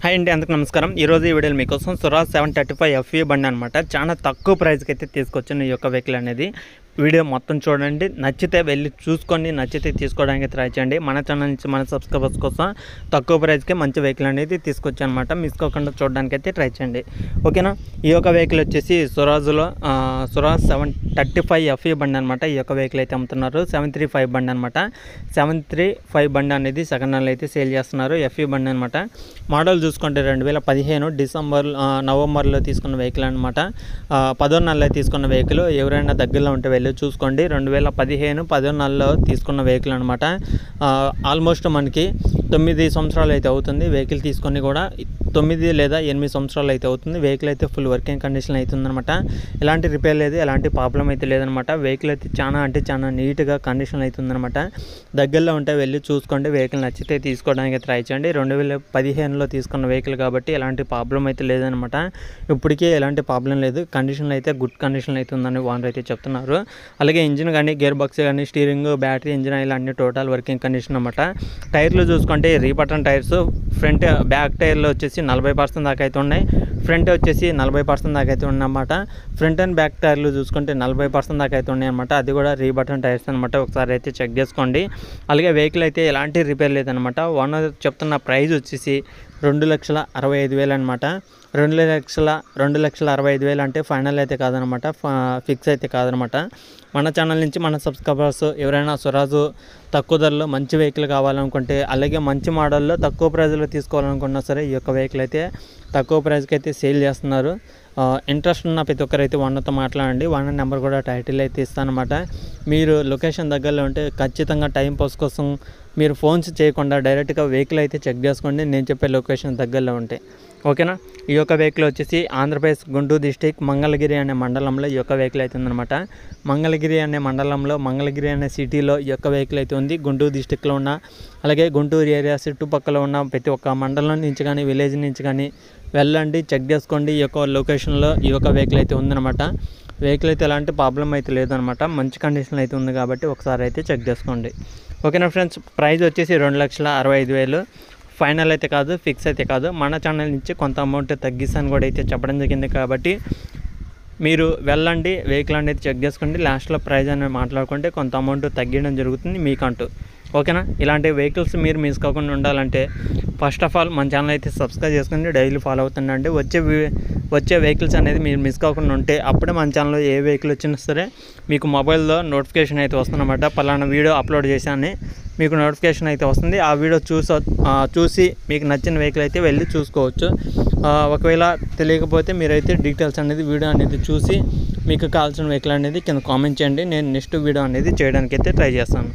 Hi అండి, అందరికీ నమస్కారం. ఈరోజు ఈ వీడియోలో మీకోసం స్వరాజ్ 735 FE బండి అనమాట. చాలా తక్కువ ప్రైస్కి అయితే తీసుకొచ్చిన ఈ యొక్క వెహికల్ అనేది. వీడియో మొత్తం చూడండి, నచ్చితే వెళ్ళి చూసుకొని నచ్చితే తీసుకోవడానికి ట్రై చేయండి. మన ఛానల్ నుంచి మన సబ్స్క్రైబర్స్ కోసం తక్కువ ప్రైస్కి మంచి వెహికల్ అనేది తీసుకొచ్చాను అనమాట. మిస్ కాకుండా చూడడానికి అయితే ట్రై చేయండి, ఓకేనా. ఈ యొక్క వెహికల్ వచ్చేసి స్వరాజ్ 735 FE బండి అనమాట. ఈ యొక్క వెహికల్ అయితే అమ్ముతున్నారు. 735 బండి అనమాట. 735 బండి అనేది సెకండ్ హ్యాండ్ అయితే సేల్ చేస్తున్నారు. FE బండి అనమాట. మోడల్ చూసుకుంటే 2015 నవంబర్లో తీసుకున్న వెహికల్ అనమాట. 10వ నెలలో తీసుకున్న వెహికల్. ఎవరైనా దగ్గరలో ఉంటే వెళ్ళి చూసుకోండి. 2015 నెలలో తీసుకున్న వెహికల్ అనమాట. ఆల్మోస్ట్ మనకి 9 సంవత్సరాలు అయితే అవుతుంది వెహికల్ తీసుకొని కూడా. 9 లేదా 8 సంవత్సరాలు అయితే అవుతుంది. వెహికల్ అయితే ఫుల్ వర్కింగ్ కండిషన్ అవుతుందన్నమాట. ఎలాంటి రిపేర్ లేదు, ఎలాంటి ప్రాబ్లం అయితే లేదనమాట. వెహికల్ అయితే చాలా నీట్గా కండిషన్ అవుతుందన్నమాట. దగ్గరలో ఉంటే వెళ్ళి చూసుకోండి. వెహికల్ నచ్చితే తీసుకోవడానికి ట్రై చేయండి. 2015లో తీసుకున్న వెహికల్ కాబట్టి ఎలాంటి ప్రాబ్లం అయితే లేదనమాట. ఇప్పటికీ ఎలాంటి ప్రాబ్లం లేదు. కండిషన్లో అయితే గుడ్ కండిషన్ అవుతుందని ఓనర్ అయితే చెప్తున్నారు. అలాగే ఇంజిన్ కానీ, గేర్ బాక్స్ కానీ, స్టీరింగ్, బ్యాటరీ, ఇంజిన్ ఆయిల్ అన్ని టోటల్ వర్కింగ్ కండిషన్ అనమాట. టైర్లు చూసుకుంటే రీబటన్ టైర్స్. ఫ్రంట్ బ్యాక్ టైర్లో వచ్చేసి 40% దాకా అయితే ఉన్నాయి. ఫ్రంట్ వచ్చేసి 40% దాకా అయితే ఉన్నమాట. ఫ్రంట్ అండ్ బ్యాక్ టైర్లు చూసుకుంటే 40% దాకా అయితే ఉన్నాయి అనమాట. అది కూడా రీబటన్ టైర్స్ అనమాట. ఒకసారి అయితే చెక్ చేసుకోండి. అలాగే వెహికల్ అయితే ఎలాంటి రిపేర్ లేదనమాట. ఓనర్ చెప్తున్న ప్రైస్ వచ్చేసి 2,65,000 అనమాట. 2,65,000 అంటే ఫైనల్ అయితే కాదనమాట, ఫిక్స్ అయితే కాదనమాట. మన ఛానల్ నుంచి మన సబ్స్క్రైబర్స్ ఎవరైనా స్వరాజ్ తక్కువ ధరలో మంచి వెహికల్ కావాలనుకుంటే, అలాగే మంచి మోడల్లో తక్కువ ప్రైజ్లో తీసుకోవాలనుకున్నా సరే ఈ యొక్క వెహికల్ అయితే తక్కువ ప్రైస్కి అయితే సేల్ చేస్తున్నారు. ఇంట్రెస్ట్ ఉన్న ప్రతి ఒక్కరైతే ఓనర్తో మాట్లాడండి. ఓనర్ నెంబర్ కూడా టైటిల్ అయితే ఇస్తానమాట. మీరు లొకేషన్ దగ్గరలో ఉంటే ఖచ్చితంగా టైం పాస్ కోసం మీరు ఫోన్స్ చేయకుండా డైరెక్ట్గా వెహికల్ అయితే చెక్ చేసుకోండి, నేను చెప్పే లొకేషన్ దగ్గరలో ఉంటే, ఓకేనా. ఈ యొక్క వెహికల్ వచ్చేసి ఆంధ్రప్రదేశ్ గుంటూరు డిస్టిక్ మంగళగిరి అనే మండలంలో ఈ యొక్క వెహికల్ అయితే ఉందన్నమాట. మంగళగిరి అనే మండలంలో, మంగళగిరి అనే సిటీలో ఈ యొక్క వెహికల్ అయితే ఉంది. గుంటూరు డిస్టిక్లో ఉన్న, అలాగే గుంటూరు ఏరియా చుట్టుపక్కల ఉన్న ప్రతి ఒక్క మండలం నుంచి కానీ, విలేజ్ నుంచి కానీ వెళ్ళండి, చెక్ చేసుకోండి. ఈ యొక్క లొకేషన్లో ఈ యొక్క వెహికల్ అయితే ఉందన్నమాట. వెహికల్ అయితే ఎలాంటి ప్రాబ్లం అయితే లేదనమాట. మంచి కండిషన్ అయితే ఉంది కాబట్టి ఒకసారి అయితే చెక్ చేసుకోండి, ఓకేనా ఫ్రెండ్స్. ప్రైస్ వచ్చేసి 2,65,000 ఫైనల్ అయితే కాదు, ఫిక్స్ అయితే కాదు. మన ఛానల్ నుంచి కొంత అమౌంట్ తగ్గిస్తాను కూడా అయితే చెప్పడం జరిగింది కాబట్టి మీరు వెళ్ళండి, వెహికల్ అనేది చెక్ చేసుకోండి. లాస్ట్లో ప్రైస్ అనేది మాట్లాడుకుంటే కొంత అమౌంట్ తగ్గడం జరుగుతుంది మీకంటూ, ఓకేనా. ఇలాంటి వెహికల్స్ మీరు మిస్ కాకుండా ఉండాలంటే ఫస్ట్ ఆఫ్ ఆల్ మన ఛానల్ అయితే సబ్స్క్రైబ్ చేసుకుని డైలీ ఫాలో అవుతుండండి. వచ్చే వెహికల్స్ అనేది మీరు మిస్ కాకుండా ఉంటే అప్పుడే మన ఛానల్లో ఏ వెహికల్ వచ్చినా సరే మీకు మొబైల్లో నోటిఫికేషన్ అయితే వస్తుందన్నమాట. పలానా వీడియో అప్లోడ్ చేశానని మీకు నోటిఫికేషన్ అయితే వస్తుంది. ఆ వీడియో చూసి మీకు నచ్చిన వెహికల్ అయితే వెళ్ళి చూసుకోవచ్చు. ఒకవేళ తెలియకపోతే మీరైతే డీటెయిల్స్ అనేది వీడియో అనేది చూసి మీకు కావాల్సిన వెహికల్ అనేది కింద కామెంట్ చేయండి. నేను నెక్స్ట్ వీడియో అనేది చేయడానికి అయితే ట్రై చేస్తాను.